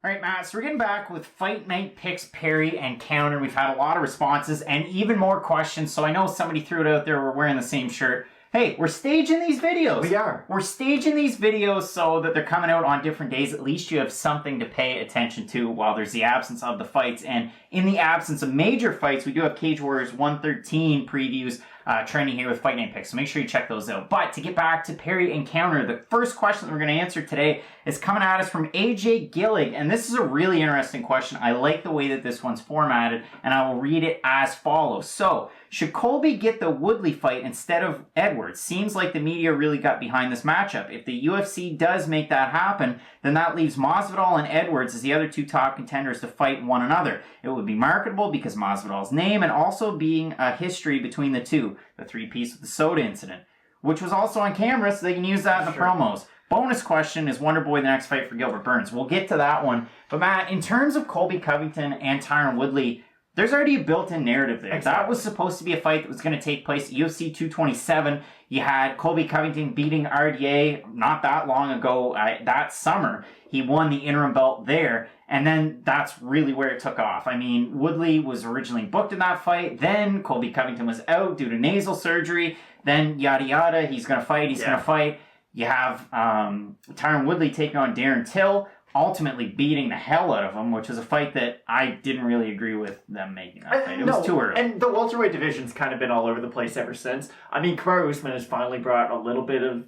All right, Matt, so we're getting back with Fight Night Picks, Parry and Counter. We've had a lot of responses and even more questions, so I know somebody threw it out there. We're wearing the same shirt. Hey, we're staging these videos. We are. We're staging these videos so that they're coming out on different days. At least you have something to pay attention to while there's the absence of the fights. And in the absence of major fights, we do have Cage Warriors 113 previews trending here with Fight Night Picks, so make sure you check those out. But to get back to Parry and Counter, the first question that we're going to answer today is coming at us from Ajay Gillig, and this is a really interesting question. I like the way that this one's formatted, and I will read it as follows. So, should Colby get the Woodley fight instead of Edwards? Seems like the media really got behind this matchup. If the UFC does make that happen, then that leaves Masvidal and Edwards as the other two top contenders to fight one another. It would be marketable because Masvidal's name and also being a history between the two. The three-piece with the soda incident, which was also on camera, so they can use that in the promos. Bonus question, is Wonderboy the next fight for Gilbert Burns? We'll get to that one. But Matt, in terms of Colby Covington and Tyron Woodley, there's already a built-in narrative there. Exactly. That was supposed to be a fight that was going to take place at UFC 227. You had Colby Covington beating RDA not that long ago, that summer. He won the interim belt there, and then that's really where it took off. I mean, Woodley was originally booked in that fight, then Colby Covington was out due to nasal surgery, then yada yada, he's going to fight, going to fight. You have Tyron Woodley taking on Darren Till, ultimately beating the hell out of him, which was a fight that I didn't really agree with them making that fight. It was too early. And the welterweight division's kind of been all over the place ever since. I mean, Kamaru Usman has finally brought a little bit of,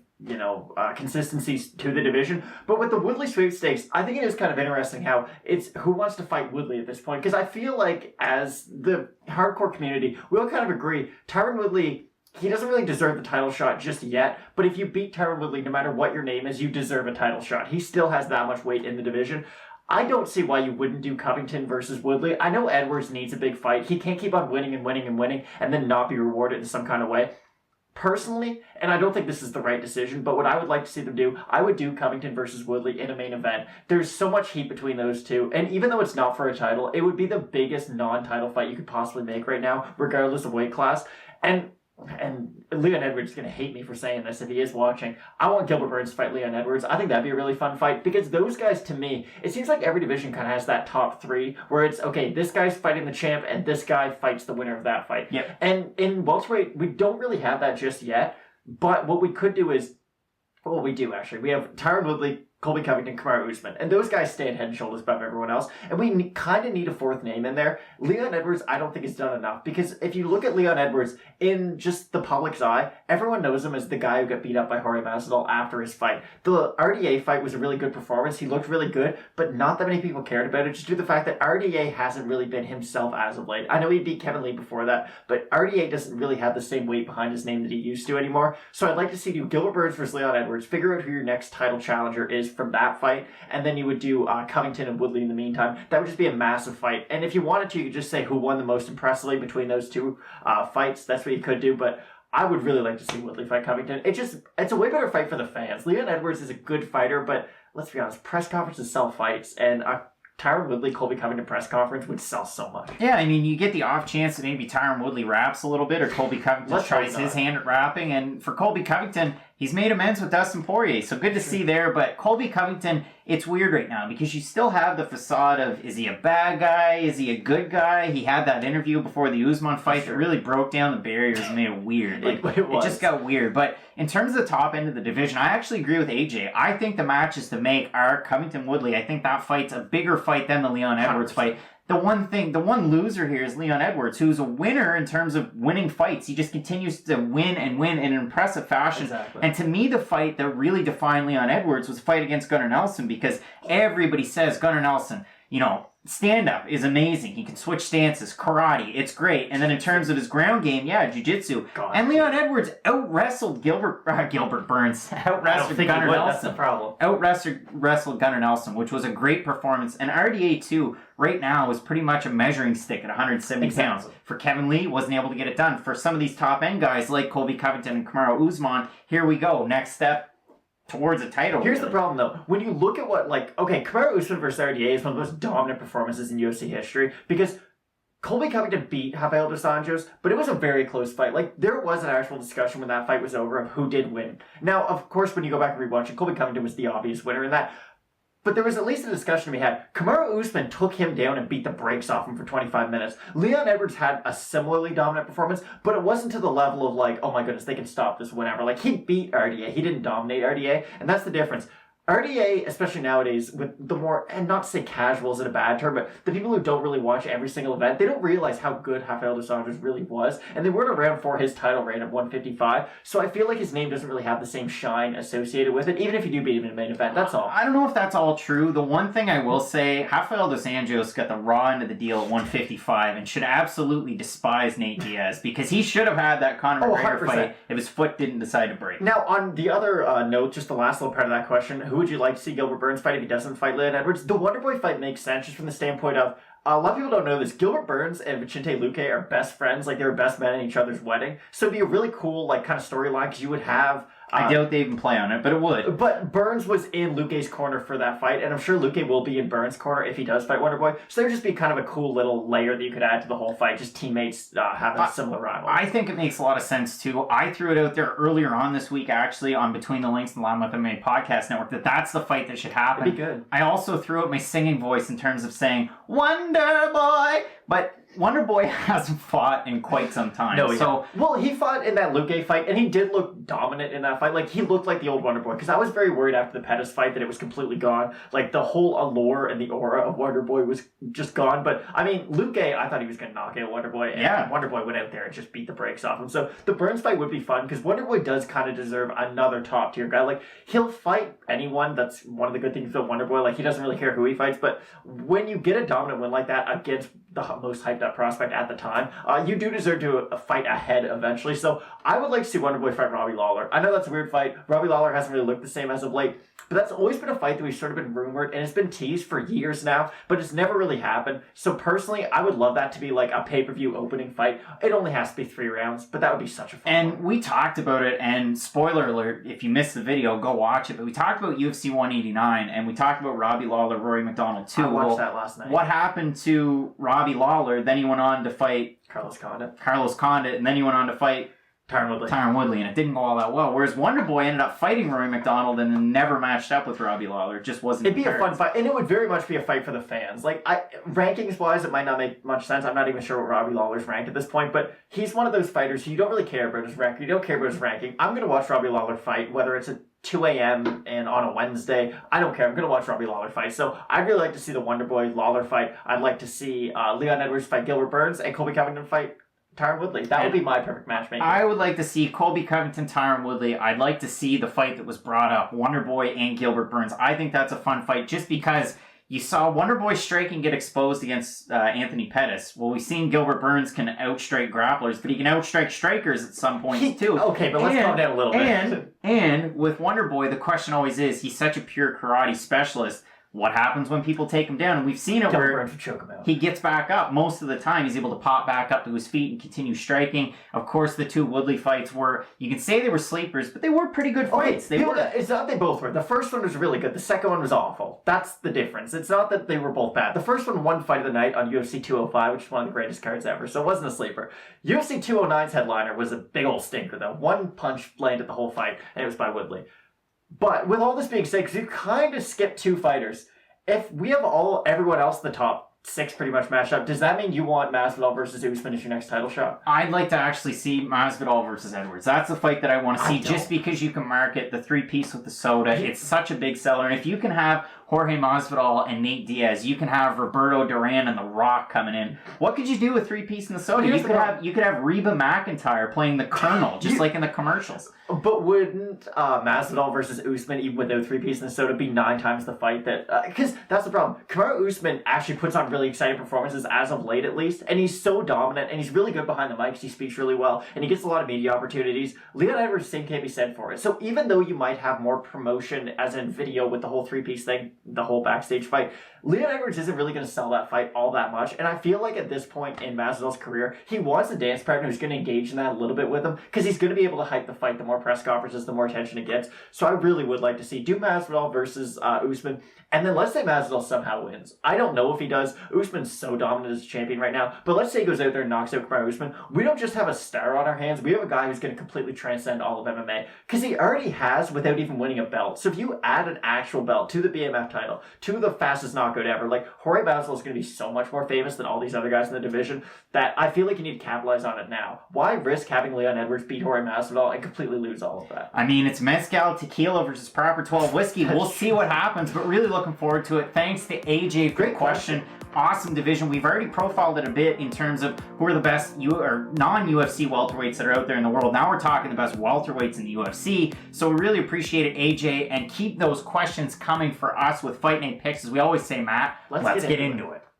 consistency to the division. But with the Woodley sweepstakes, I think it is kind of interesting how it's who wants to fight Woodley at this point. Because I feel like as the hardcore community, we all kind of agree, Tyron Woodley, he doesn't really deserve the title shot just yet, but if you beat Tyron Woodley, no matter what your name is, you deserve a title shot. He still has that much weight in the division. I don't see why you wouldn't do Covington versus Woodley. I know Edwards needs a big fight. He can't keep on winning and winning and winning and then not be rewarded in some kind of way. Personally, and I don't think this is the right decision, but what I would like to see them do, I would do Covington versus Woodley in a main event. There's so much heat between those two, and even though it's not for a title, it would be the biggest non-title fight you could possibly make right now, regardless of weight class. And Leon Edwards is going to hate me for saying this if he is watching. I want Gilbert Burns to fight Leon Edwards. I think that'd be a really fun fight because those guys, to me, it seems like every division kind of has that top three where it's, okay, this guy's fighting the champ and this guy fights the winner of that fight. Yep. And in welterweight, we don't really have that just yet, but what we could do is, well, we do actually. We have Tyron Woodley, Colby Covington, Kamaru Usman. And those guys stand head and shoulders above everyone else. And we kind of need a fourth name in there. Leon Edwards, I don't think is done enough. Because if you look at Leon Edwards, in just the public's eye, everyone knows him as the guy who got beat up by Jorge Masvidal after his fight. The RDA fight was a really good performance. He looked really good, but not that many people cared about it. Just due to the fact that RDA hasn't really been himself as of late. I know he beat Kevin Lee before that, but RDA doesn't really have the same weight behind his name that he used to anymore. So I'd like to see you Gilbert Burns versus Leon Edwards, figure out who your next title challenger is from that fight, and then you would do Covington and Woodley in the meantime. That would just be a massive fight. And if you wanted to, you could just say who won the most impressively between those two fights. That's what you could do, but I would really like to see Woodley fight Covington. It's a way better fight for the fans. Leon Edwards is a good fighter, but let's be honest, press conferences sell fights, and Tyron Woodley, Colby Covington press conference would sell so much. Yeah, I mean, you get the off chance that maybe Tyron Woodley raps a little bit or Colby Covington tries his hand at rapping. And for Colby Covington, he's made amends with Dustin Poirier, so good to see there. But Colby Covington, it's weird right now because you still have the facade of, is he a bad guy? Is he a good guy? He had that interview before the Usman fight that really broke down the barriers and made it weird. It just got weird. But in terms of the top end of the division, I actually agree with AJ. I think the matches to make are Covington-Woodley. I think that fight's a bigger fight than the Leon Edwards fight. The one loser here is Leon Edwards, who's a winner in terms of winning fights. He just continues to win and win in an impressive fashion. Exactly. And to me, the fight that really defined Leon Edwards was the fight against Gunnar Nelson, because everybody says Gunnar Nelson, stand-up is amazing. He can switch stances, karate, it's great. And then in terms of his ground game, jiu-jitsu. And Leon Edwards out-wrestled Gilbert Burns. Out-wrestled Gunnar Nelson. That's the problem. Out-wrestled Gunnar Nelson, which was a great performance. And RDA, too, right now is pretty much a measuring stick at 170 pounds. For Kevin Lee, wasn't able to get it done. For some of these top-end guys like Colby Covington and Kamaru Usman, here we go. Next step towards a title. Here's the problem, though. When you look at Kamaru Usman versus RDA is one of the most dominant performances in UFC history because Colby Covington beat Rafael dos Anjos, but it was a very close fight. There was an actual discussion when that fight was over of who did win. Now, of course, when you go back and rewatch it, Colby Covington was the obvious winner in that. But there was at least a discussion we had. Kamaru Usman took him down and beat the brakes off him for 25 minutes. Leon Edwards had a similarly dominant performance, but it wasn't to the level of like, oh my goodness, they can stop this whenever. Like, he beat RDA. He didn't dominate RDA, and that's the difference. RDA, especially nowadays, with the more, and not to say casual is a bad term, but the people who don't really watch every single event, they don't realize how good Rafael dos Anjos really was, and they weren't around for his title reign at 155, so I feel like his name doesn't really have the same shine associated with it, even if you do beat him in a main event, that's all. I don't know if that's all true. The one thing I will say, Rafael dos Anjos got the raw end of the deal at 155 and should absolutely despise Nate Diaz, because he should have had that Conor McGregor fight if his foot didn't decide to break. Now, on the other note, just the last little part of that question, who would you like to see Gilbert Burns fight if he doesn't fight Leon Edwards? The Wonderboy fight makes sense just from the standpoint of, a lot of people don't know this, Gilbert Burns and Vicente Luque are best friends, like they were best men in each other's wedding. So it'd be a really cool like kind of storyline, because you would have... I doubt they even play on it, but it would. But Burns was in Luque's corner for that fight, and I'm sure Luque will be in Burns' corner if he does fight Wonderboy. So there would just be kind of a cool little layer that you could add to the whole fight, just teammates having a similar rival. I think it makes a lot of sense, too. I threw it out there earlier on this week, actually, on Between the Links and the Loudmouth MMA Podcast Network, that's the fight that should happen. It'd be good. I also threw out my singing voice in terms of saying, Wonderboy! But Wonderboy hasn't fought in quite some time. No, so well, he fought in that Luque fight, and he did look dominant in that fight. Like, he looked like the old Wonderboy, because I was very worried after the Pettis fight that it was completely gone. Like, the whole allure and the aura of Wonderboy was just gone. But, I mean, Luque, I thought he was going to knock out Wonderboy, and Wonderboy went out there and just beat the brakes off him. So, the Burns fight would be fun, because Wonderboy does kind of deserve another top-tier guy. Like, he'll fight anyone. That's one of the good things about Wonderboy. Like, he doesn't really care who he fights, but when you get a dominant win like that against the most hyped up prospect at the time, you do deserve to fight ahead eventually. So I would like to see Wonderboy fight Robbie Lawler. I know that's a weird fight. Robbie Lawler hasn't really looked the same as of late, but that's always been a fight that we've sort of been rumored, and it's been teased for years now, but it's never really happened. So personally, I would love that to be like a pay-per-view opening fight. It only has to be 3 rounds, but that would be such a fun one. We talked about it, and spoiler alert, if you missed the video, go watch it, but we talked about UFC 189, and we talked about Robbie Lawler, Rory McDonald too. I watched that last night. What happened to Robbie Lawler? Then he went on to fight Carlos Condit, and then he went on to fight Tyron Woodley, and it didn't go all that well. Whereas Wonderboy ended up fighting Rory McDonald and then never matched up with Robbie Lawler. It just wasn't. It'd be a fun fight, and it would very much be a fight for the fans. Like, rankings wise, it might not make much sense. I'm not even sure what Robbie Lawler's ranked at this point, but he's one of those fighters who you don't really care about his record. You don't care about his ranking. I'm going to watch Robbie Lawler fight, whether it's at 2 a.m. and on a Wednesday. I don't care. I'm going to watch Robbie Lawler fight. So I'd really like to see the Wonderboy Lawler fight. I'd like to see Leon Edwards fight Gilbert Burns and Colby Covington fight Tyron Woodley. That would be my perfect matchmaking. I would like to see Colby Covington, Tyron Woodley. I'd like to see the fight that was brought up, Wonderboy and Gilbert Burns. I think that's a fun fight just because you saw Wonderboy striking get exposed against Anthony Pettis. Well, we've seen Gilbert Burns can outstrike grapplers, but he can outstrike strikers at some points too. Okay, but let's calm down a little bit. And with Wonderboy, the question always is, he's such a pure karate specialist. What happens when people take him down? And we've seen it where he gets back up. Most of the time, he's able to pop back up to his feet and continue striking. Of course, the 2 Woodley fights were, you can say they were sleepers, but they were pretty good fights. It's not they both were. The first one was really good. The second one was awful. That's the difference. It's not that they were both bad. The first one won fight of the night on UFC 205, which is one of the greatest cards ever, so it wasn't a sleeper. UFC 209's headliner was a big old stinker, though. One punch landed the whole fight, and it was by Woodley. But with all this being said, because you kind of skipped 2 fighters, if we have everyone else in the top 6 pretty much matched up, does that mean you want Masvidal versus Usman as your next title shot? I'd like to actually see Masvidal versus Edwards. That's the fight that I want to see, just because you can market the 3-piece with the soda. It's such a big seller. And if you can have Jorge Masvidal and Nate Diaz, you can have Roberto Duran and The Rock coming in. What could you do with 3-piece in the soda? You could have Reba McEntire playing the Colonel, just like in the commercials. But wouldn't Masvidal versus Usman, even without 3-piece in the soda, be 9 times the fight that... Because that's the problem. Kamaru Usman actually puts on really exciting performances, as of late at least, and he's so dominant, and he's really good behind the mics, he speaks really well, and he gets a lot of media opportunities. Leon Edwards, same can't be said for it. So even though you might have more promotion, as in video with the whole 3-piece thing, the whole backstage fight, Leon Edwards isn't really going to sell that fight all that much, and I feel like at this point in Masvidal's career, he wants a dance partner who's going to engage in that a little bit with him, because he's going to be able to hype the fight the more press conferences, the more attention it gets. So I really would like to see Masvidal versus Usman, and then let's say Masvidal somehow wins. I don't know if he does. Usman's so dominant as a champion right now, but let's say he goes out there and knocks out Kamaru Usman. We don't just have a star on our hands, we have a guy who's going to completely transcend all of MMA, because he already has without even winning a belt. So if you add an actual belt to the BMF title. 2 of the fastest knockout ever. Like, Jorge Masvidal is going to be so much more famous than all these other guys in the division that I feel like you need to capitalize on it now. Why risk having Leon Edwards beat Jorge Masvidal and completely lose all of that? I mean, it's Mezcal Tequila versus Proper 12 Whiskey. We'll see what happens, but really looking forward to it. Thanks to AJ for Great the question. Awesome division. We've already profiled it a bit in terms of who are the best non-UFC welterweights that are out there in the world. Now we're talking the best welterweights in the UFC. So we really appreciate it, AJ, and keep those questions coming for us with Fight Night Picks. As we always say, Matt, let's get into it.